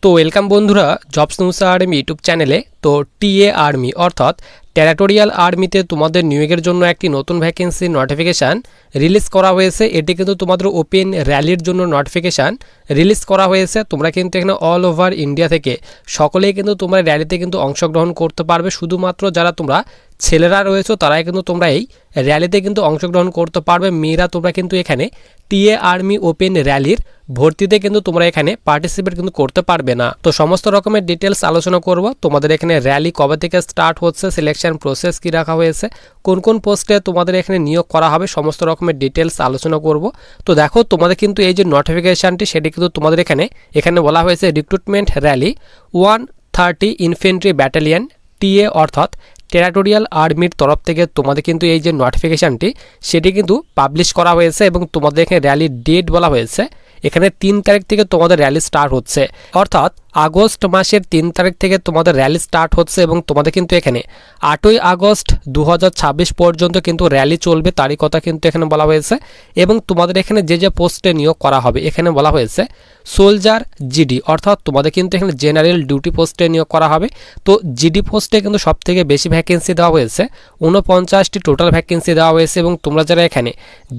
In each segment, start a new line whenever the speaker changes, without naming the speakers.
তো ওয়েলকাম বন্ধুরা jobs news army YouTube চ্যানেলে। তো টিএ আর্মি অর্থাৎ টেরিটোরিয়াল আর্মিতে তোমাদের নিয়োগের জন্য একটি নতুন ভ্যাকেন্সি নোটিফিকেশান রিলিজ করা হয়েছে। এটি কিন্তু তোমাদের ওপেন র্যালির জন্য নোটিফিকেশান রিলিজ করা হয়েছে। তোমরা কিন্তু এখানে অল ওভার ইন্ডিয়া থেকে সকলেই কিন্তু তোমরা র্যালিতে কিন্তু অংশগ্রহণ করতে পারবে। শুধুমাত্র যারা তোমরা ছেলেরা রয়েছে তারাই কিন্তু তোমরা এই র্যালিতে কিন্তু অংশগ্রহণ করতে পারবে। মেয়েরা তোমরা কিন্তু এখানে টিএ আর্মি ওপেন র্যালির ভর্তিতে কিন্তু তোমরা এখানে পার্টিসিপেট কিন্তু করতে পারবে না। তো সমস্ত রকমের ডিটেলস আলোচনা করব। তোমাদের এখানে র্যালি কবে থেকে স্টার্ট হচ্ছে, সিলেকশন প্রসেস কি রাখা হয়েছে, কোন কোন পোস্টে তোমাদের এখানে নিয়োগ করা হবে, সমস্ত রকমের ডিটেলস আলোচনা করব। তো দেখো তোমাদের কিন্তু এই যে নোটিফিকেশনটি সেটি কিন্তু তোমাদের এখানে বলা হয়েছে recruitment rally 130 infantry battalion TA অর্থাৎ টেরিটোরিয়াল আর্মির তরফ থেকে তোমাদের কিন্তু এই যে নোটিফিকেশানটি সেটি কিন্তু পাবলিশ করা হয়েছে এবং তোমাদের এখানে র্যালির ডেট বলা হয়েছে। এখানে 3 তারিখ থেকে তোমাদের র্যালি স্টার্ট হচ্ছে, অর্থাৎ আগস্ট মাসের 3 তারিখ থেকে তোমাদের র্যালি স্টার্ট হচ্ছে এবং তোমাদের কিন্তু এখানে 8ই আগস্ট 2026 পর্যন্ত কিন্তু র্যালি চলবে, তারই কথা কিন্তু এখানে বলা হয়েছে। এবং তোমাদের এখানে যে পোস্টে নিয়োগ করা হবে এখানে বলা হয়েছে সোলজার জিডি অর্থাৎ তোমাদের কিন্তু এখানে জেনারেল ডিউটি পোস্টে নিয়োগ করা হবে। তো জিডি পোস্টে কিন্তু সবথেকে বেশি ভ্যাকেন্সি দেওয়া হয়েছে, 49টি টোটাল ভ্যাকেন্সি দেওয়া হয়েছে। এবং তোমরা যারা এখানে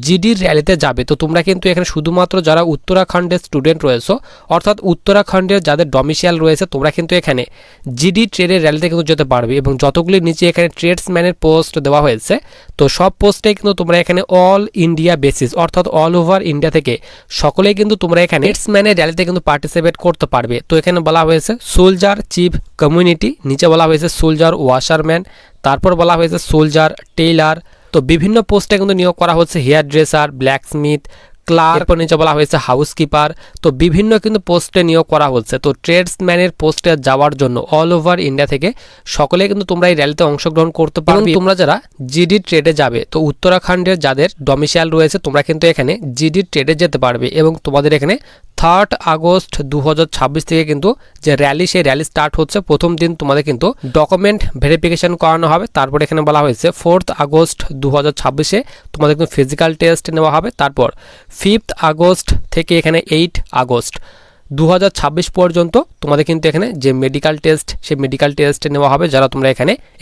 জিডির র্যালিতে যাবে তো তোমরা কিন্তু এখানে শুধুমাত্র যারা উত্তরাখণ্ডের স্টুডেন্ট রয়েছে অর্থাৎ উত্তরাখণ্ডের যাদের ডমিসাইল রয়েছে তোমরা কিন্তু এখানে জিডি ট্রেডের র্যালিতে কিন্তু যেতে পারবে। এবং যতগুলি নিচে এখানে ট্রেডসম্যানের পোস্ট দেওয়া হয়েছে তো সব পোস্টে কিন্তু তোমরা এখানে অল ইন্ডিয়া বেসিস অর্থাৎ অল ওভার ইন্ডিয়া থেকে সকলেই কিন্তু তোমরা এখানে ট্রেডসম্যানের র্যালিতে কিন্তু পার্টিসিপেট করতে পারবে। তো এখানে বলা হয়েছে সোলজার চিফ কমিউনিটি, নিচে বলা হয়েছে সোলজার ওয়াশারম্যান, তারপর বলা হয়েছে সোলজার টেইলার। তো বিভিন্ন পোস্টে কিন্তু নিয়োগ করা হচ্ছে হেয়ার ড্রেসার, ব্ল্যাকস্মিথ, ক্লার্ক, নিচে বলা হয়েছে হাউসকিপার। তো বিভিন্ন কিন্তু পোস্টে নিয়োগ করা হচ্ছে। তো ট্রেডসম্যানের পোস্টে যাওয়ার জন্য অল ওভার ইন্ডিয়া থেকে সকলে কিন্তু তোমরা এই র্যালিতে অংশগ্রহণ করতে পারবে। তোমরা যারা জিডি ট্রেডে যাবে তো উত্তরাখণ্ডের যাদের ডমিসাইল রয়েছে তোমরা কিন্তু এখানে জিডি ট্রেডে যেতে পারবে। এবং তোমাদের এখানে 3 আগস্ট 2026 থেকে কিন্তু যে র্যালি সেই র্যালি স্টার্ট হচ্ছে। প্রথম দিন তোমাদের কিন্তু ডকুমেন্ট ভেরিফিকেশন করানো হবে। তারপর এখানে বলা হয়েছে 4 আগস্ট 2026 তোমাদের কিন্তু ফিজিক্যাল টেস্ট নেওয়া হবে। তারপর 5 আগস্ট থেকে এখানে 8 আগস্ট 2026 পর্যন্ত তোমাদের কিন্তু এখানে যে মেডিকেল টেস্ট সেই মেডিকেল টেস্ট নেওয়া হবে। যারা তোমরা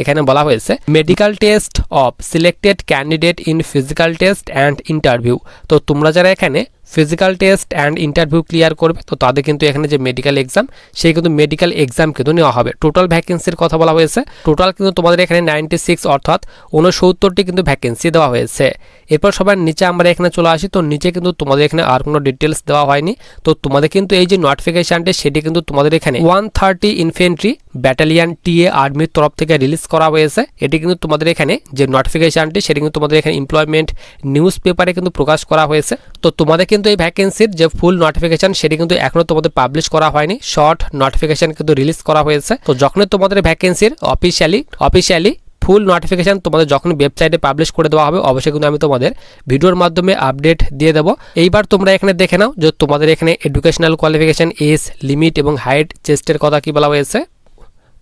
এখানে বলা হয়েছে medical test of selected candidate in physical test and interview. তো তোমরা যারা এখানে physical test and interview clear করবে তো তাদের কিন্তু এখানে যে মেডিকেল এক্সাম সেই কিন্তু মেডিকেল এক্সাম কিন্তু নেওয়া হবে। টোটাল ভ্যাকেন্সির কথা বলা হয়েছে, টোটাল কিন্তু তোমাদের এখানে 96 অর্থাৎ 69টি কিন্তু ভ্যাকেন্সি দেওয়া হয়েছে। এরপর সবার নিচে আমরা এখানে চলে আসি। তো নিচে কিন্তু তোমাদের এখানে আর কোনো ডিটেলস দেওয়া হয়নি। তো তোমাদের কিন্তু এই যে নোটিফিকেশনটি সেটি কিন্তু তোমাদের এখানে 130 ইনফেন্ট্রি ব্যাটালিয়ন টিএ আর্মির তরফ থেকে রিলিজ করা হয়েছে। এটি কিন্তু তোমাদের এখানে যে নোটিফিকেশনটি সেটি কিন্তু তোমাদের এখানে এমপ্লয়মেন্ট নিউজ পেপারে কিন্তু প্রকাশ করা হয়েছে। তো তোমাদের কিন্তু এই ভ্যাকেন্সির যে ফুল নোটিফিকেশন সেটি কিন্তু এখনো তোমাদের পাবলিশ করা হয়নি, শর্ট নোটিফিকেশন কিন্তু রিলিজ করা হয়েছে। তো যখনই তোমাদের ভ্যাকেন্সির অফিসিয়ালি ফুল নোটিফিকেশন তোমাদের যখন ওয়েবসাইটে পাবলিশ করে দেওয়া হবে অবশ্যই কিন্তু আমি তোমাদের ভিডিওর মাধ্যমে আপডেট দিয়ে দেবো। এইবার তোমরা এখানে দেখে নাও যে তোমাদের এখানে এডুকেশনাল কোয়ালিফিকেশন, এজ লিমিট এবং হাইট, চেস্টের কথা কি বলা হয়েছে।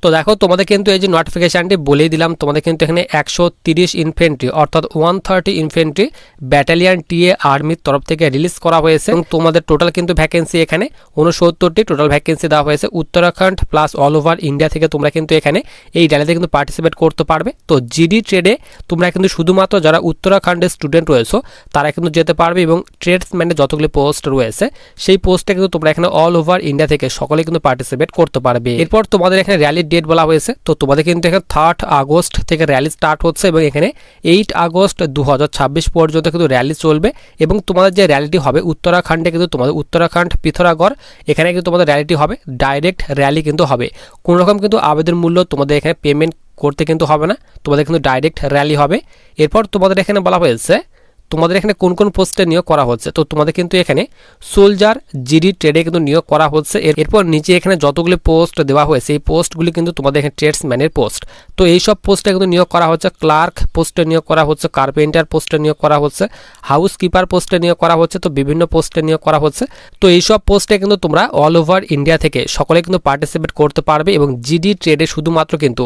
তো দেখো তোমাদের কিন্তু এই যে নোটিফিকেশানটি বলেই দিলাম। তোমাদের কিন্তু এখানে 130 ইনফেন্ট্রি অর্থাৎ 130 ইনফেন্ট্রি ব্যাটালিয়ন টিএ আর্মির তরফ থেকে রিলিজ করা হয়েছে। এবং তোমাদের টোটাল কিন্তু ভ্যাকেন্সি এখানে 69টি টোটাল ভ্যাকেন্সি দেওয়া হয়েছে। Uttarakhand plus all over India থেকে তোমরা কিন্তু এখানে এই র্যালিতে কিন্তু পার্টিসিপেট করতে পারবে। তো জিডি ট্রেডে তোমরা কিন্তু শুধুমাত্র যারা উত্তরাখণ্ডের স্টুডেন্ট রয়েছে তারা কিন্তু যেতে পারবে। এবং ট্রেডসম্যানের যতগুলি পোস্ট রয়েছে সেই পোস্টে কিন্তু তোমরা এখানে অল ওভার ইন্ডিয়া থেকে সকলে কিন্তু পার্টিসিপেট করতে পারবে। এরপর তোমাদের এখানে র্যালির ডেট বলা হয়েছে। তো তোমাদের কিন্তু এখানে 3 আগস্ট থেকে র্যালি স্টার্ট হচ্ছে এবং এখানে 8 আগস্ট 2026 পর্যন্ত কিন্তু র্যালি চলবে। এবং তোমাদের যে র্যালিটি হবে উত্তরাখণ্ডে কিন্তু তোমাদের উত্তরাখণ্ড পিথোরাগড় এখানে কিন্তু তোমাদের র্যালিটি হবে, ডাইরেক্ট র্যালি কিন্তু হবে। কোনো রকম কিন্তু আবেদন মূল্য তোমাদের এখানে পেমেন্ট করতে কিন্তু হবে না, তোমাদের কিন্তু ডাইরেক্ট র্যালি হবে। এরপর তোমাদের এখানে বলা হয়েছে তোমাদের এখানে কোন কোন পোস্টে নিয়োগ করা হচ্ছে। তো তোমাদের কিন্তু এখানে সোলজার জিডি ট্রেডে কিন্তু নিয়োগ করা হচ্ছে। এরপর নিচে এখানে যতগুলি পোস্ট দেওয়া হয়েছে এই পোস্টগুলি কিন্তু তোমাদের এখানে ট্রেডসম্যানের পোস্ট। তো এই সব পোস্টে কিন্তু নিয়োগ করা হচ্ছে। ক্লার্ক পোস্টে নিয়োগ করা হচ্ছে, কার্পেন্টার পোস্টে নিয়োগ করা হচ্ছে, হাউসকিপার পোস্টে নিয়োগ করা হচ্ছে। তো বিভিন্ন পোস্টে নিয়োগ করা হচ্ছে। তো এই সব পোস্টে কিন্তু তোমরা অল ওভার ইন্ডিয়া থেকে সকলে কিন্তু পার্টিসিপেট করতে পারবে। এবং জিডি ট্রেডে শুধুমাত্র কিন্তু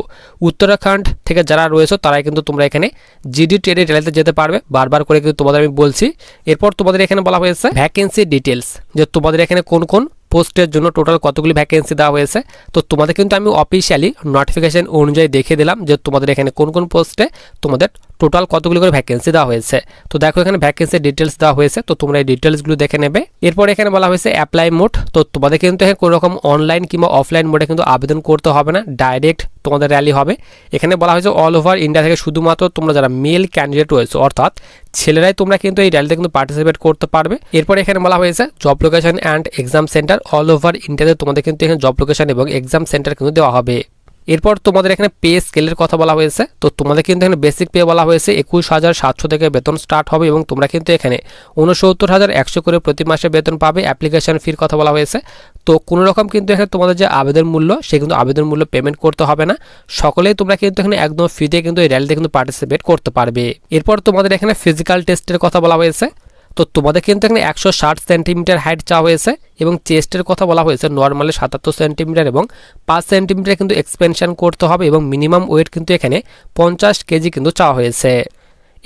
উত্তরাখণ্ড থেকে যারা রয়েছে তারাই কিন্তু তোমরা এখানে জিডি ট্রেডে র্যালিতে যেতে পারবে। বারবার করে তোমাদের আমি বলছি। এরপর তোমাদের এখানে বলা হয়েছে ভ্যাকেন্সি ডিটেলস, যে তোমাদের এখানে কোন কোন পোস্টের জন্য টোটাল কতগুলি ভ্যাকেন্সি দেওয়া হয়েছে। তো তোমাদের কিন্তু আমি অফিসিয়ালি নোটিফিকেশন অনুযায়ী দেখিয়ে দিলাম যে তোমাদের এখানে কোন কোন পোস্টে তোমাদের টোটাল কতগুলি করে ভ্যাকেন্সি দেওয়া হয়েছে। তো দেখো এখানে ভ্যাকেন্সি ডিটেলস দেওয়া হয়েছে, তো তোমরা এই ডিটেলসগুলো দেখে নেবে। এরপর এখানে বলা হয়েছে অ্যাপ্লাই মোড। তো তোমাদের কিন্তু এখানে কোনো রকম অনলাইন কিংবা অফলাইন মোডে কিন্তু আবেদন করতে হবে না, ডাইরেক্ট তোমাদের র্যালি হবে। এখানে বলা হয়েছে অল ওভার ইন্ডিয়া থেকে শুধুমাত্র তোমরা যারা মেল ক্যান্ডিডেট রয়েছে অর্থাৎ ছেলেরাই তোমরা কিন্তু এই র্যালিতে কিন্তু পার্টিসিপেট করতে পারবে। এরপর এখানে বলা হয়েছে job location and exam centre all over ইন্ডিয়াতে তোমাদের কিন্তু এখানে জব লোকেশন এবং এক্সাম সেন্টার কিন্তু দেওয়া হবে। এরপর তোমাদের এখানে পে স্কেলের কথা বলা হয়েছে। তো তোমাদের কিন্তু এখানে বেসিক পে বলা হয়েছে 21,700 থেকে বেতন স্টার্ট হবে এবং তোমরা কিন্তু এখানে 69,100 করে প্রতি মাসে বেতন পাবে। অ্যাপ্লিকেশন ফির কথা বলা হয়েছে। তো কোনো রকম কিন্তু এখানে তোমাদের যে আবেদন মূল্য সে কিন্তু আবেদন মূল্য পেমেন্ট করতে হবে না, সকলেই তোমরা কিন্তু এখানে একদম ফ্রিতে কিন্তু এই র্যালিতে কিন্তু পার্টিসিপেট করতে পারবে। এরপর তোমাদের এখানে ফিজিক্যাল টেস্টের কথা বলা হয়েছে। তো তোমাদের কিন্তু এখানে 160 সেন্টিমিটার হাইট চাওয়া হয়েছে এবং চেস্টের কথা বলা হয়েছে নর্মালি 77 সেন্টিমিটার এবং 5 সেন্টিমিটার কিন্তু এক্সপেনশন করতে হবে এবং মিনিমাম ওয়েট কিন্তু এখানে 50 কেজি কিন্তু চাওয়া হয়েছে।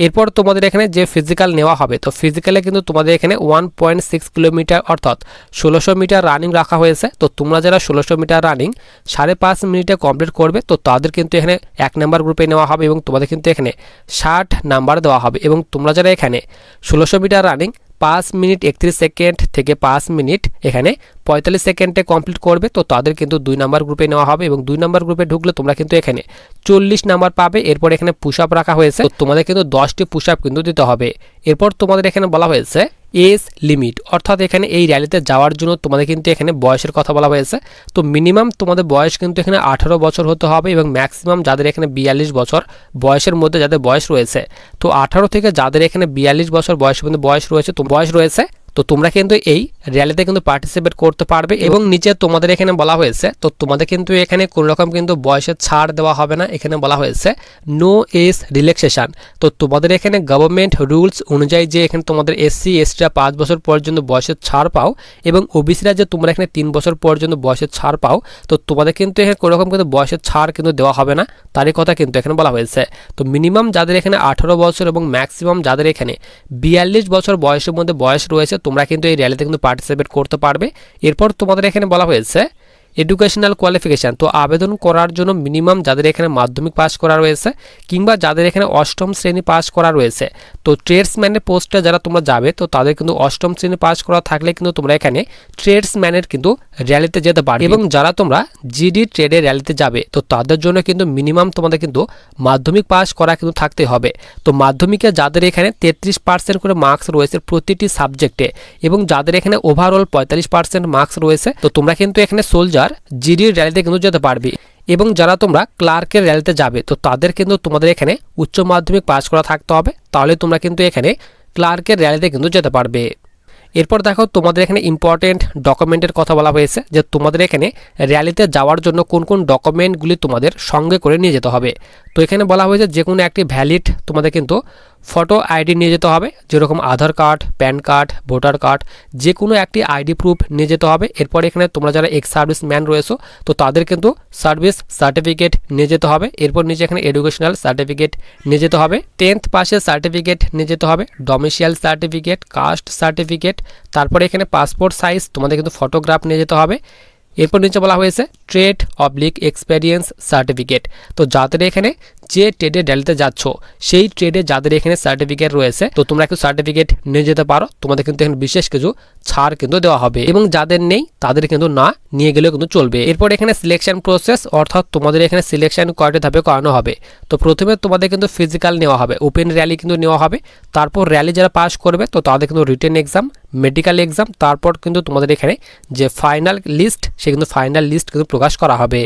এরপর তোমাদের এখানে যে ফিজিক্যাল নেওয়া হবে, তো ফিজিক্যালে কিন্তু তোমাদের এখানে 1.6 কিলোমিটার অর্থাৎ 1600 মিটার রানিং রাখা হয়েছে। তো তোমরা যারা 1600 মিটার রানিং 5.5 মিনিটে কমপ্লিট করবে তো তাদের কিন্তু এখানে 1 নাম্বার গ্রুপে নেওয়া হবে এবং তোমাদের কিন্তু এখানে 60 নাম্বার দেওয়া হবে। এবং তোমরা যারা এখানে 1600 মিটার রানিং 5 মিনিট 31 সেকেন্ড থেকে 5 মিনিট এখানে 45 সেকেন্ডে কমপ্লিট করবে তো তাদের কিন্তু 2 নাম্বার গ্রুপে নেওয়া হবে এবং 2 নাম্বার গ্রুপে ঢুকলে তোমরা কিন্তু এখানে 40 নাম্বার পাবে। এরপর এখানে পুশ আপ রাখা হয়েছে, তো তোমাদের কিন্তু 10টি পুশ আপ কিন্তু দিতে হবে। এরপর তোমাদের এখানে বলা হয়েছে এজ লিমিট অর্থাৎ এখানে এই র্যালিতে যাওয়ার জন্য তোমাদের কিন্তু এখানে বয়সের কথা বলা হয়েছে। তো মিনিমাম তোমাদের বয়স কিন্তু এখানে 18 বছর হতে হবে এবং ম্যাক্সিমাম যাদের এখানে 42 বছর বয়সের মধ্যে যাদের বয়স রয়েছে, তো 18 থেকে যাদের এখানে 42 বছর বয়সের মধ্যে বয়স রয়েছে তো তোমরা কিন্তু এই র্যালিতে কিন্তু পার্টিসিপেট করতে পারবে। এবং নিচে তোমাদের এখানে বলা হয়েছে তো তোমাদের কিন্তু এখানে কোনো রকম কিন্তু বয়সের ছাড় দেওয়া হবে না। এখানে বলা হয়েছে নো এজ রিল্যাক্সেশন। তো তোমাদের এখানে গভর্নমেন্ট রুলস অনুযায়ী যে এখানে তোমাদের এসসি এসটিরা 5 বছর পর্যন্ত বয়সের ছাড় পাও এবং ওবিসিরা যে তোমরা এখানে 3 বছর পর্যন্ত বয়সের ছাড় পাও, তো তোমাদের কিন্তু এখানে কোনো রকম কিন্তু বয়সের ছাড় কিন্তু দেওয়া হবে না, তারই কথা কিন্তু এখানে বলা হয়েছে। তো মিনিমাম যাদের এখানে 18 বছর এবং ম্যাক্সিমাম যাদের এখানে 42 বছর বয়সের মধ্যে বয়স রয়েছে তোমরা কিন্তু এই র্যালিতে কিন্তু পার্টিসিপেট করতে পারবে। এরপর তোমাদের এখানে বলা হয়েছে এডুকেশনাল কোয়ালিফিকেশান। তো আবেদন করার জন্য মিনিমাম যাদের এখানে মাধ্যমিক পাস করা রয়েছে কিংবা যাদের এখানে 8ম শ্রেণী পাস করা রয়েছে, তো ট্রেডসম্যানের পোস্টে যারা তোমরা যাবে তো তাদের কিন্তু 8ম শ্রেণী পাস করা থাকলে কিন্তু তোমরা এখানে ট্রেডসম্যানের কিন্তু র্যালিতে যেতে পারবে। এবং যারা তোমরা জিডি ট্রেডের র্যালিতে যাবে তো তাদের জন্য কিন্তু মিনিমাম তোমাদের কিন্তু মাধ্যমিক পাস করা কিন্তু থাকতে হবে। তো মাধ্যমিকে যাদের এখানে 33% করে মার্কস রয়েছে প্রতিটি সাবজেক্টে এবং যাদের এখানে ওভারঅল 45% মার্কস রয়েছে তো তোমরা কিন্তু এখানে সোলজার জিডির র্যালিতে কিন্তু যেতে পারবে। এবং যারা তোমরা ক্লার্কের র্যালিতে যাবে তো তাদের কিন্তু তোমাদের এখানে উচ্চ মাধ্যমিক পাস করা থাকতে হবে, তাহলে তোমরা কিন্তু এখানে ক্লার্কের র্যালিতে কিন্তু যেতে পারবে। এরপর দেখো তোমাদের এখানে ইম্পর্টেন্ট ডকুমেন্টের কথা বলা হয়েছে যে তোমাদের এখানে র্যালিতে যাওয়ার জন্য কোন কোন ডকুমেন্টগুলি তোমাদের সঙ্গে করে নিয়ে যেতে হবে। তো এখানে বলা হয়েছে যে কোনো একটি ভ্যালিড তোমাদের কিন্তু ফটো আইডি নিয়ে যেতে হবে, যেরকম Aadhaar card, PAN card, voter card, যে কোনো একটি আইডি প্রুফ নিয়ে যেতে হবে। এরপর এখানে তোমরা যারা এক্স সার্ভিস ম্যান রয়েছো তো তাদের কিন্তু সার্ভিস সার্টিফিকেট নিয়ে যেতে হবে। এরপর নিচে এখানে এডুকেশনাল সার্টিফিকেট নিয়ে যেতে হবে, 10th পাসের সার্টিফিকেট নিয়ে যেতে হবে, ডোমিসাইল সার্টিফিকেট, কাস্ট সার্টিফিকেট, তারপরে এখানে পাসপোর্ট সাইজ তোমাদের কিন্তু ফটোগ্রাফ নিয়ে যেতে হবে। এরপর নিচে বলা হয়েছে ট্রেড অবলিক এক্সপেরিয়েন্স সার্টিফিকেট। তো যাদের এখানে যে ট্রেডে র্যালিতে যাচ্ছ সেই ট্রেডে যাদের এখানে সার্টিফিকেট রয়েছে তো তোমরা একটু সার্টিফিকেট নিয়ে যেতে পারো, তোমাদের কিন্তু এখানে বিশেষ কিছু ছাড় কিন্তু দেওয়া হবে এবং যাদের নেই তাদের কিন্তু না নিয়ে গেলেও কিন্তু চলবে। এরপর এখানে সিলেকশন প্রসেস অর্থাৎ তোমাদের এখানে সিলেকশন কয়টা ধাপে করানো হবে। তো প্রথমে তোমাদের কিন্তু ফিজিক্যাল নেওয়া হবে, ওপেন র্যালি কিন্তু নেওয়া হবে, তারপর র্যালি যারা পাস করবে তো তাদের কিন্তু রিটেন এক্সাম, মেডিকেল এক্সাম, তারপর কিন্তু তোমাদের এখানে যে ফাইনাল লিস্ট সে কিন্তু ফাইনাল লিস্ট কিন্তু প্রকাশ করা হবে।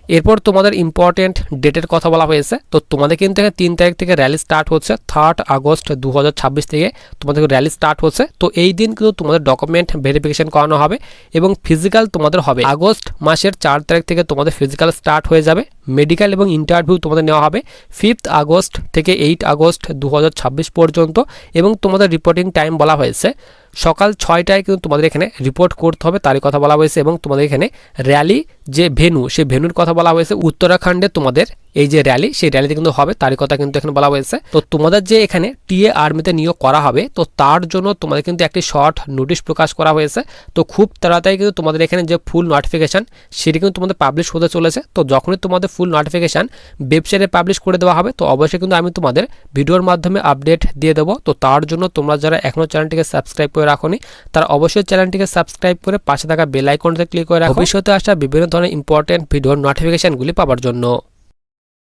এরপর তোমাদের ইম্পর্টেন্ট ডেটের কথা বলা হয়েছে। তো তোমাদের কিন্তু 3 তারিখ থেকে র্যালি স্টার্ট হচ্ছে, 3 আগস্ট 2026 থেকে তোমাদের র্যালি স্টার্ট হচ্ছে। তো এই দিন কিন্তু তোমাদের ডকুমেন্ট ভেরিফিকেশন করানো হবে এবং ফিজিক্যাল তোমাদের হবে আগস্ট মাসের 4 তারিখ থেকে তোমাদের ফিজিক্যাল স্টার্ট হয়ে যাবে। মেডিকেল এবং ইন্টারভিউ তোমাদের নেওয়া হবে 5 আগস্ট থেকে 8 আগস্ট 2026 পর্যন্ত এবং তোমাদের রিপোর্টিং টাইম বলা হয়েছে সকাল 6টায় কিন্তু তোমাদের এখানে রিপোর্ট করতে হবে, তারই কথা বলা হয়েছে। এবং তোমাদের এখানে র্যালি যে ভেন্যু, সেই ভেন্যুর কথা বলা হয়েছে উত্তরাখণ্ডে তোমাদের এই যে র্যালি, সেই র্যালিতে কিন্তু হবে, তারই কথা কিন্তু এখানে বলা হয়েছে। তো তোমাদের যে এখানে টিএ আর্মিতে নিয়োগ করা হবে, তো তার জন্য তোমাদের কিন্তু একটি শর্ট নোটিশ প্রকাশ করা হয়েছে। তো খুব তাড়াতাড়ি কিন্তু তোমাদের এখানে যে ফুল নোটিফিকেশান সেটি কিন্তু তোমাদের পাবলিশ হতে চলেছে। তো যখনই তোমাদের ফুল নোটিফিকেশান ওয়েবসাইটে পাবলিশ করে দেওয়া হবে, তো অবশ্যই কিন্তু আমি তোমাদের ভিডিওর মাধ্যমে আপডেট দিয়ে দেবো। তো তার জন্য তোমরা যারা এখনও চ্যানেলটিকে সাবস্ক্রাইব করে রাখোনি, তারা অবশ্যই চ্যানেলটিকে সাবস্ক্রাইব করে পাশে থাকা বেল আইকনটিতে ক্লিক করে রাখো ভবিষ্যতে আসা বিভিন্ন ধরনের ইম্পর্টেন্ট ভিডিওর নোটিফিকেশানগুলি পাওয়ার জন্য।